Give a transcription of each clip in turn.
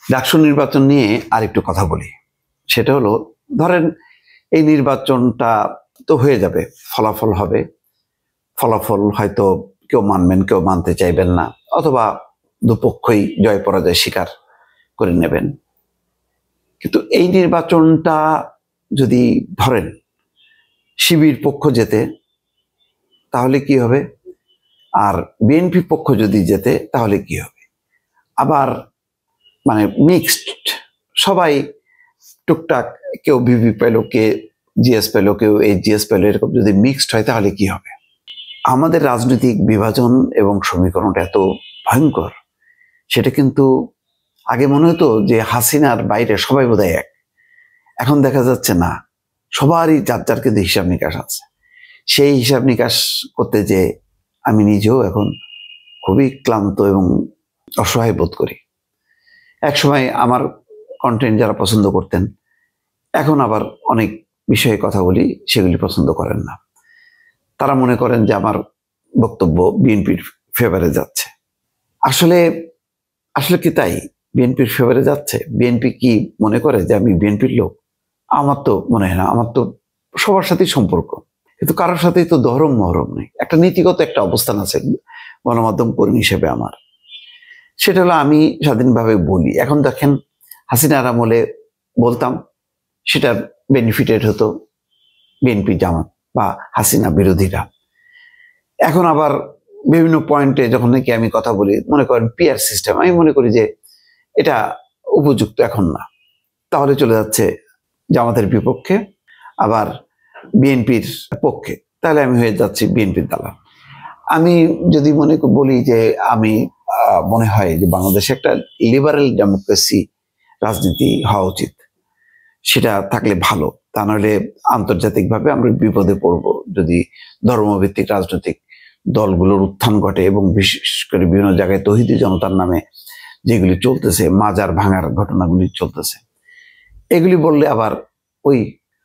ডাকসু নির্বাচন নিয়ে আরেকটু কথা বলি। সেটা হলো, ধরেন এই নির্বাচনটা তো হয়ে যাবে, ফলাফল হবে। ফলাফল হয়তো কেউ মানবেন, কেউ মানতে চাইবেন না, অথবা দুপক্ষই জয় পরাজয় স্বীকার করে নেবেন। কিন্তু এই নির্বাচনটা যদি ধরেন শিবির পক্ষ জেতে, তাহলে কি হবে? আর বিএনপি পক্ষ যদি জেতে, তাহলে কি হবে? আবার মানে মিক্সড, সবাই টুকটাক, কেউ ভিভি পেল, কে জিএস পেল, কেউ এইচজিএস পেল, এরকম যদি মিক্সড হয় তাহলে কি হবে? আমাদের রাজনৈতিক বিভাজন এবং সমীকরণটা এত ভয়ঙ্কর, সেটা কিন্তু আগে মনে হতো যে হাসিনার বাইরে সবাই বোধহয় এক। এখন দেখা যাচ্ছে না, সবারই যার যার কিন্তু হিসাব নিকাশ আছে। সেই হিসাব নিকাশ করতে যে আমি নিজেও এখন খুবই ক্লান্ত এবং অসহায় বোধ করি। একসময় আমার কন্টেন্ট যারা পছন্দ করতেন, এখন আবার অনেক বিষয়ে কথা বলি, সেগুলি পছন্দ করেন না। তারা মনে করেন যে আমার বক্তব্য বিএনপির ফেভারে যাচ্ছে। আসলে আসলে কি তাই বিএনপির ফেভারে যাচ্ছে? বিএনপি কি মনে করে যে আমি বিএনপির লোক? আমার তো মনে হয় না। আমার তো সবার সাথেই সম্পর্ক, কিন্তু কারোর সাথেই তো দহরম মহরম নেই। একটা নীতিগত একটা অবস্থান আছে গণমাধ্যম কর্মী হিসেবে আমার। সেটা হলো আমি স্বাধীনভাবে বলি। এখন দেখেন, হাসিনার আমলে বলতাম, সেটার বেনিফিটেড হতো বিএনপি, জামাত বা হাসিনা বিরোধীরা। এখন আবার বিভিন্ন পয়েন্টে যখন নাকি আমি কথা বলি, মনে করেন পিআর সিস্টেম, আমি মনে করি যে এটা উপযুক্ত এখন না, তাহলে চলে যাচ্ছে জামাতের বিপক্ষে, আবার বিএনপির পক্ষে, তাহলে আমি হয়ে যাচ্ছি বিএনপির দালাল। আমি যদি বলি যে আমি মনে হয় যে বাংলাদেশে একটা লিবারেল ডেমোক্রেসি রাজনীতি হওয়া উচিত, সেটা থাকলে ভালো। তা নাহলে আন্তর্জাতিকভাবে আমরা বিপদে পড়ব যদি ধর্মভিত্তিক রাজনৈতিক দলগুলোর উত্থান ঘটে, এবং বিশেষ করে বিভিন্ন জায়গায় তৌহিদি জনতার নামে যেগুলি চলতেছে, মাজার ভাঙার ঘটনাগুলি চলতেছে, এগুলি বললে আবার ওই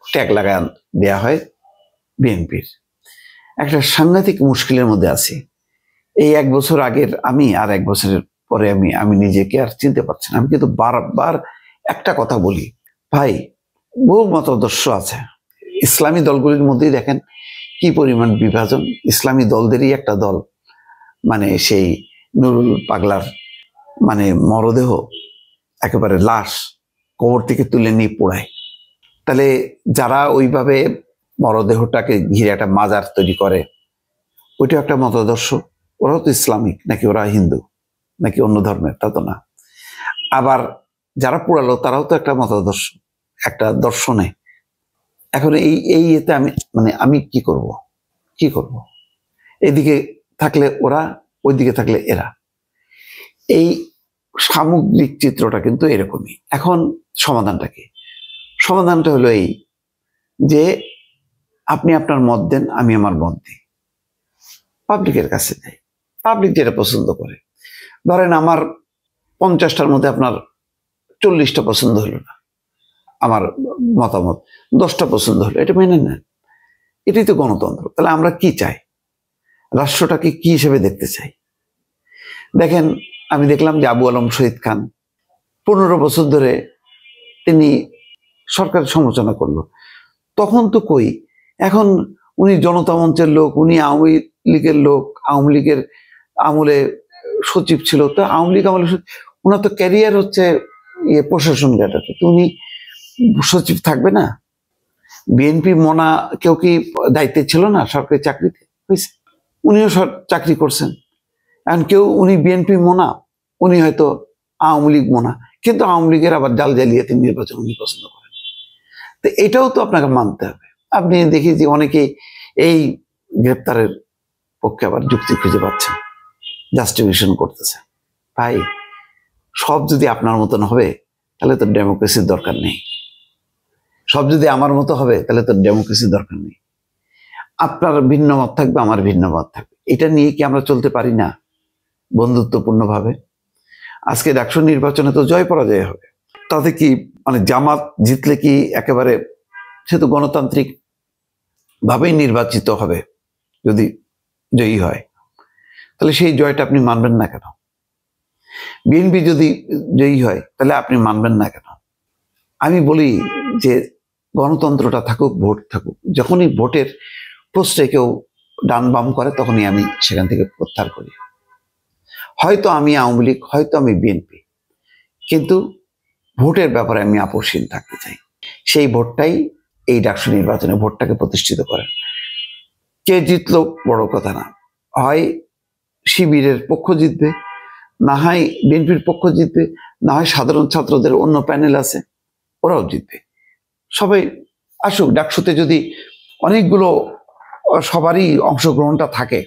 ট্যাগ লাগান দেয়া হয় বিএনপির। একটা সাংঘাতিক মুশকিলের মধ্যে আছি। এই 1 বছর আগের আমি আর 1 বছরের পরে আমি নিজেকে আর চিনতে পারছি না। আমি কিন্তু বারবার একটা কথা বলি, ভাই, বহু মতাদর্শ আছে। ইসলামী দলগুলির মধ্যেই দেখেন কি পরিমাণ বিভাজন। ইসলামী দলদেরই একটা দল, মানে সেই নুরুল পাগলার মানে মরদেহ একেবারে লাশ কবর থেকে তুলে নিয়ে পোড়ায়। তাহলে যারা ওইভাবে মরদেহটাকে ঘিরে একটা মাজার তৈরি করে, ওইটা একটা মতাদর্শ। ওরাও তো ইসলামিক নাকি? ওরা হিন্দু নাকি অন্য ধর্মের? তা তো না। আবার যারা পোড়ালো তারাও তো একটা মতাদর্শ, একটা দর্শনে। এখন এই এতে আমি কি করব? এদিকে থাকলে ওরা, ওইদিকে থাকলে এরা। এই সামগ্রিক চিত্রটা কিন্তু এরকমই। এখন সমাধানটা কি? সমাধানটা হলো এই যে আপনি আপনার মত দেন, আমি আমার মত দিই, পাবলিকের কাছে যাই, পাবলিক যেটা পছন্দ করে। ধরেন আমার 50টার মধ্যে আপনার 40টা পছন্দ হলো না, আমার মতামত 10টা পছন্দ হলো, এটা মেনে নেন। এটাই তো গণতন্ত্র। তাহলে আমরা কি চাই? রাষ্ট্রটাকে কি হিসেবে দেখতে চাই? দেখেন, আমি দেখলাম যে আবু আলম শহীদ খান 15 বছর ধরে তিনি সরকারের সমালোচনা করলো। তখন তো কই, এখন উনি জনতা মঞ্চের লোক, উনি আওয়ামী লীগের লোক, আওয়ামী লীগের আমলে সচিব ছিল। তো আওয়ামী লীগ আমলে ওনার তো ক্যারিয়ার হচ্ছে প্রশাসন ঘাটাতে, তো উনি সচিব থাকবে না? বিএনপি মনা কেউ কি দায়িত্বে ছিল না? সরকারি চাকরিতে হয়েছে, উনিও চাকরি করছেন। এখন কেউ উনি বিএনপি মনা, উনি হয়তো আওয়ামী লীগ মনা, কিন্তু আওয়ামী লীগের আবার জাল জালিয়াতি নির্বাচন উনি পছন্দ করেন। তো এটাও তো আপনাকে মানতে হবে। আপনি দেখি যে অনেকেই এই গ্রেপ্তারের পক্ষে আবার যুক্তি খুঁজে পাচ্ছেন, জাস্টিফিকেশন করতেছে। ভাই, সব যদি আপনার মতন হবে তাহলে তো ডেমোক্রেসির দরকার নেই। সব যদি আমার মতো হবে তাহলে তো ডেমোক্রেসির দরকার নেই। আপনার ভিন্ন মত থাকবে, আমার ভিন্ন মত থাকবে, এটা নিয়ে কি আমরা চলতে পারি না বন্ধুত্বপূর্ণভাবে? আজকে ডাকসু নির্বাচনে তো জয় পরাজয় হবে। তাতে কি জামাত জিতলে কি একেবারে, সে তো গণতান্ত্রিক ভাবেই নির্বাচিত হবে যদি জয়ী হয়, তাহলে সেই জয়টা আপনি মানবেন না কেন? বিএনপি যদি জয়ী হয় তাহলে আপনি মানবেন না কেন? আমি বলি যে গণতন্ত্রটা থাকুক, ভোট থাকুক। যখনই ভোটের প্রশ্নে কেউ ডান বাম করে তখনই আমি সেখান থেকে প্রত্যাহার করি। হয়তো আমি আওয়ামী লীগ, হয়তো আমি বিএনপি, কিন্তু ভোটের ব্যাপারে আমি আপোষহীন থাকতে চাই। সেই ভোটটাই এই ডাকসু নির্বাচনে ভোটটাকে প্রতিষ্ঠিত করেন। কে জিতলো বড় কথা না, হয় শিবিরের পক্ষ জিতবে, না হয় বিএনপির পক্ষ জিতবে, না হয় সাধারণ ছাত্রদের অন্য প্যানেল আছে ওরাও জিতবে। সবাই আসুক। ডাকসুতে যদি অনেকগুলো সবারই অংশগ্রহণটা থাকে,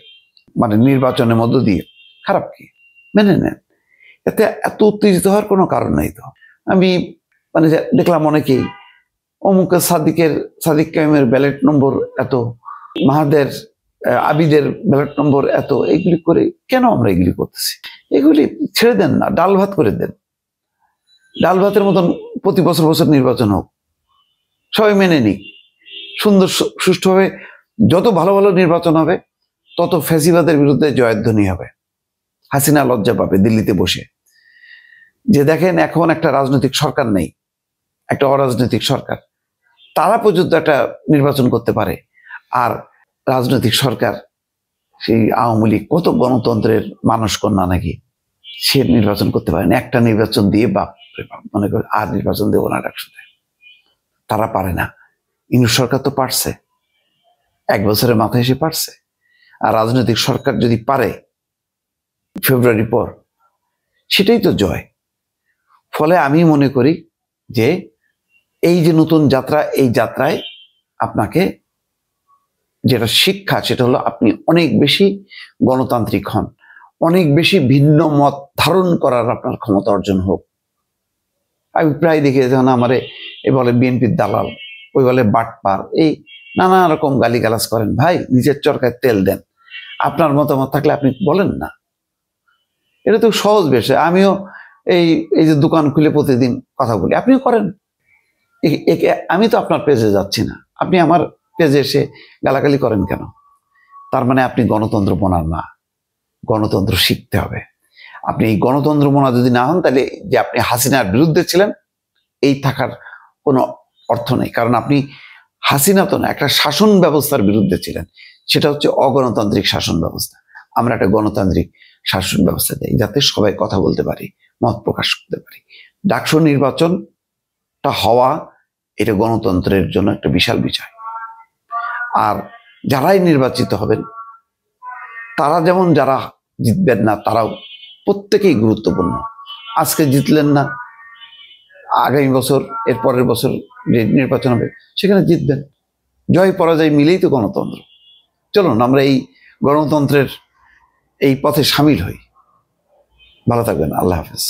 মানে নির্বাচনের মধ্য দিয়ে, খারাপ কি? মেনে নেন। এতে এত উত্তেজিত হওয়ার কোনো কারণ নেই তো। আমি মানে দেখলাম অনেকেই অমুক সাদিক কাইমের ব্যালট নম্বর এত, মাহাদের আবিদের ব্যালট নম্বর এত, এগুলি করে কেন আমরা এগুলি করতেছি? এগুলি ছেড়ে দেন না, ডাল ভাত করে দেন। ডাল ভাতের মতন প্রতি বছর বছর নির্বাচন হোক, সবাই মেনে নিক। সুন্দর সুষ্ঠুভাবে যত ভালো ভালো নির্বাচন হবে তত ফ্যাসিবাদের বিরুদ্ধে জয়ধ্বনি হবে। হাসিনা লজ্জা পাবে দিল্লিতে বসে যে দেখেন এখন একটা রাজনৈতিক সরকার নেই, একটা অরাজনৈতিক সরকার, তারা পর্যন্ত একটা নির্বাচন করতে পারে। আর রাজনৈতিক সরকার সেই আওয়ামী লীগ কত গণতন্ত্রের মানুষ কন্যা নাকি, সে নির্বাচন করতে পারে না। একটা নির্বাচন দিয়ে বাপ মনে করে আর নির্বাচন দেবো না ডাকসুতে। তারা পারে না। ইউনূস সরকার তো পারছে, 1 বছরের মাথায় এসে পারছে। আর রাজনৈতিক সরকার যদি পারে ফেব্রুয়ারি পর, সেটাই তো জয়। ফলে আমি মনে করি যে এই যে নতুন যাত্রা, এই যাত্রায় আপনাকে যেটা শিক্ষা সেটা হলো আপনি অনেক বেশি গণতান্ত্রিক হন, অনেক বেশি ভিন্ন মত ধারণ করার আপনার ক্ষমতা অর্জন হোক। আমি প্রায় দেখি যখন আমারে এ বলে বিএনপির দালাল, ওই বলে বাটপার, এই নানা রকম গালিগালাজ করেন। ভাই, নিজের চরকায় তেল দেন। আপনার মতামত থাকলে আপনি বলেন না, এটা তো সহজ বিষয়। আমিও এই যে দোকান খুলে প্রতিদিন কথা বলি, আপনিও করেন। আমি তো আপনার পেজে যাচ্ছি না, আপনি আমার পেজে এসে গালাগালি করেন কেন? তার মানে আপনি গণতন্ত্র মনা না। গণতন্ত্র শিখতে হবে। আপনি এই গণতন্ত্র মনা যদি না হন, তাহলে যে আপনি হাসিনার বিরুদ্ধে ছিলেন এই থাকার কোনো অর্থ নেই। কারণ আপনি হাসিনা তো না, একটা শাসন ব্যবস্থার বিরুদ্ধে ছিলেন, সেটা হচ্ছে অগণতান্ত্রিক শাসন ব্যবস্থা। আমরা একটা গণতান্ত্রিক শাসন ব্যবস্থা চাই, যাতে সবাই কথা বলতে পারি, মত প্রকাশ করতে পারি। ডাকসু নির্বাচনটা হওয়া, এটা গণতন্ত্রের জন্য একটা বিশাল বিষয়। আর যারাই নির্বাচিত হবেন তারা যেমন, যারা জিতবেন না তারাও প্রত্যেকেই গুরুত্বপূর্ণ। আজকে জিতলেন না, আগামী বছর, এর পরের বছর যে নির্বাচন হবে সেখানে জিতবেন। জয় পরাজয় মিলেই তো গণতন্ত্র। চলুন আমরা এই গণতন্ত্রের এই পথে সামিল হই। ভালো থাকবেন। আল্লাহ হাফেজ।